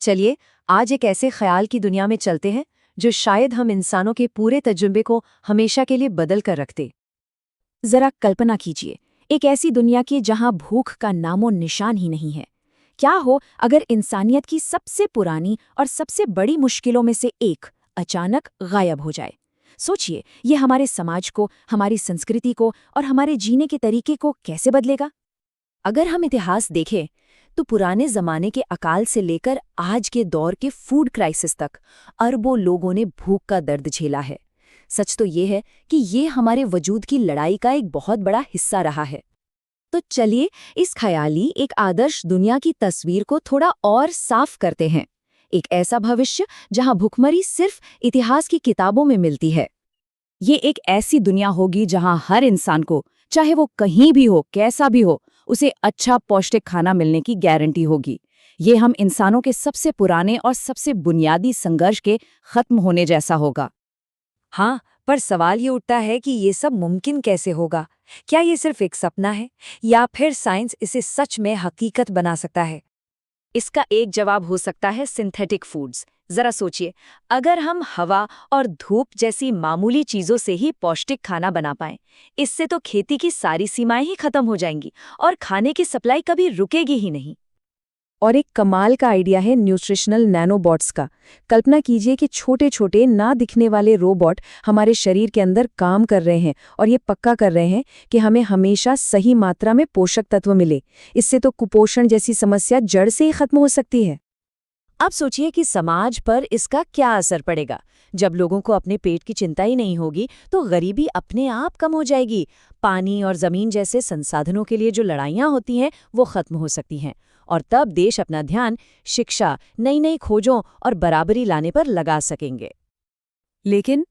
चलिए आज एक ऐसे ख्याल की दुनिया में चलते हैं जो शायद हम इंसानों के पूरे तजुर्बे को हमेशा के लिए बदल कर रखते। जरा कल्पना कीजिए, एक ऐसी दुनिया की जहां भूख का नामो निशान ही नहीं है। क्या हो अगर इंसानियत की सबसे पुरानी और सबसे बड़ी मुश्किलों में से एक अचानक गायब हो जाए। सोचिए, ये हमारे समाज को, हमारी संस्कृति को और हमारे जीने के तरीके को कैसे बदलेगा। अगर हम इतिहास देखें तो पुराने जमाने के अकाल से लेकर आज के दौर के फूड क्राइसिस तक अरबों लोगों ने भूख का दर्द झेला है। सच तो ये है कि ये हमारे वजूद की लड़ाई का एक बहुत बड़ा हिस्सा रहा है। तो चलिए इस ख्याली एक आदर्श दुनिया की तस्वीर को थोड़ा और साफ करते हैं। एक ऐसा भविष्य जहां भुखमरी सिर्फ इतिहास की किताबों में मिलती है। ये एक ऐसी दुनिया होगी जहां हर इंसान को, चाहे वो कहीं भी हो, कैसा भी हो, उसे अच्छा पौष्टिक खाना मिलने की गारंटी होगी। ये हम इंसानों के सबसे पुराने और सबसे बुनियादी संघर्ष के खत्म होने जैसा होगा। हाँ, पर सवाल ये उठता है कि ये सब मुमकिन कैसे होगा। क्या ये सिर्फ एक सपना है या फिर साइंस इसे सच में हकीकत बना सकता है? इसका एक जवाब हो सकता है सिंथेटिक फूड्स। जरा सोचिए, अगर हम हवा और धूप जैसी मामूली चीजों से ही पौष्टिक खाना बना पाएं, इससे तो खेती की सारी सीमाएं ही खत्म हो जाएंगी और खाने की सप्लाई कभी रुकेगी ही नहीं। और एक कमाल का आइडिया है न्यूट्रिशनल नैनोबॉट्स का। कल्पना कीजिए कि छोटे छोटे ना दिखने वाले रोबोट हमारे शरीर के अंदर काम कर रहे हैं और ये पक्का कर रहे हैं कि हमें हमेशा सही मात्रा में पोषक तत्व मिले। इससे तो कुपोषण जैसी समस्या जड़ से ही खत्म हो सकती है। अब सोचिए कि समाज पर इसका क्या असर पड़ेगा। जब लोगों को अपने पेट की चिंता ही नहीं होगी तो गरीबी अपने आप कम हो जाएगी। पानी और जमीन जैसे संसाधनों के लिए जो लड़ाइयाँ होती हैं वो खत्म हो सकती हैं, और तब देश अपना ध्यान शिक्षा, नई नई खोजों और बराबरी लाने पर लगा सकेंगे। लेकिन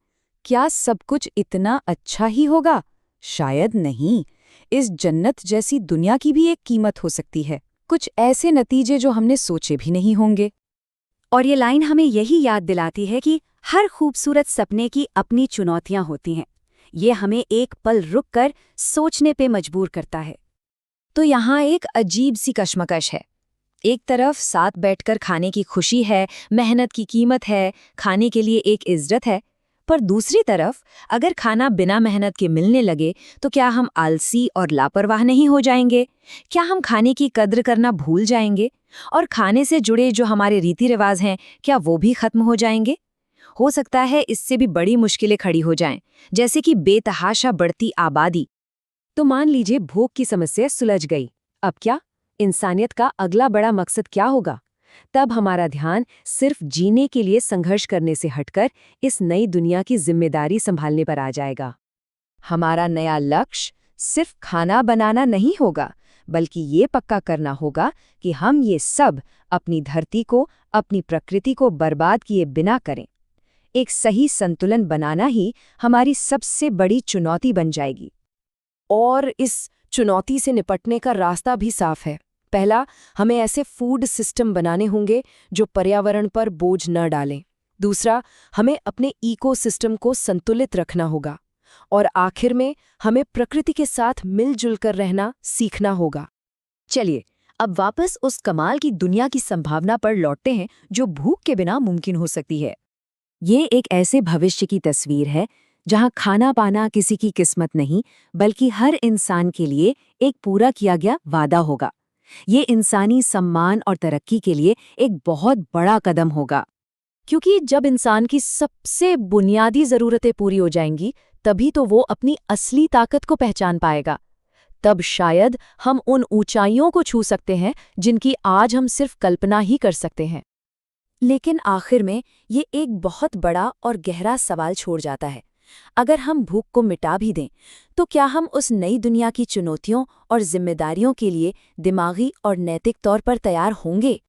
क्या सब कुछ इतना अच्छा ही होगा? शायद नहीं। इस जन्नत जैसी दुनिया की भी एक कीमत हो सकती है, कुछ ऐसे नतीजे जो हमने सोचे भी नहीं होंगे। और ये लाइन हमें यही याद दिलाती है कि हर खूबसूरत सपने की अपनी चुनौतियां होती हैं। ये हमें एक पल रुककर सोचने पे मजबूर करता है। तो यहाँ एक अजीब सी कश्मकश है। एक तरफ साथ बैठकर खाने की खुशी है, मेहनत की कीमत है, खाने के लिए एक इज्जत है। पर दूसरी तरफ अगर खाना बिना मेहनत के मिलने लगे तो क्या हम आलसी और लापरवाह नहीं हो जाएंगे? क्या हम खाने की कद्र करना भूल जाएंगे? और खाने से जुड़े जो हमारे रीति रिवाज हैं, क्या वो भी खत्म हो जाएंगे? हो सकता है इससे भी बड़ी मुश्किलें खड़ी हो जाएं, जैसे कि बेतहाशा बढ़ती आबादी। तो मान लीजिए भूख की समस्या सुलझ गई। अब क्या? इंसानियत का अगला बड़ा मकसद क्या होगा? तब हमारा ध्यान सिर्फ जीने के लिए संघर्ष करने से हटकर इस नई दुनिया की जिम्मेदारी संभालने पर आ जाएगा। हमारा नया लक्ष्य सिर्फ खाना बनाना नहीं होगा, बल्कि ये पक्का करना होगा कि हम ये सब अपनी धरती को, अपनी प्रकृति को बर्बाद किए बिना करें। एक सही संतुलन बनाना ही हमारी सबसे बड़ी चुनौती बन जाएगी। और इस चुनौती से निपटने का रास्ता भी साफ है। पहला, हमें ऐसे फूड सिस्टम बनाने होंगे जो पर्यावरण पर बोझ न डालें। दूसरा, हमें अपने इकोसिस्टम को संतुलित रखना होगा। और आखिर में हमें प्रकृति के साथ मिलजुल कर रहना सीखना होगा। चलिए अब वापस उस कमाल की दुनिया की संभावना पर लौटते हैं जो भूख के बिना मुमकिन हो सकती है। ये एक ऐसे भविष्य की तस्वीर है जहां खाना पाना किसी की किस्मत नहीं, बल्कि हर इंसान के लिए एक पूरा किया गया वादा होगा। ये इंसानी सम्मान और तरक्की के लिए एक बहुत बड़ा कदम होगा, क्योंकि जब इंसान की सबसे बुनियादी ज़रूरतें पूरी हो जाएंगी, तभी तो वो अपनी असली ताकत को पहचान पाएगा। तब शायद हम उन ऊंचाइयों को छू सकते हैं जिनकी आज हम सिर्फ कल्पना ही कर सकते हैं। लेकिन आखिर में ये एक बहुत बड़ा और गहरा सवाल छोड़ जाता है। अगर हम भूख को मिटा भी दें, तो क्या हम उस नई दुनिया की चुनौतियों और जिम्मेदारियों के लिए दिमागी और नैतिक तौर पर तैयार होंगे?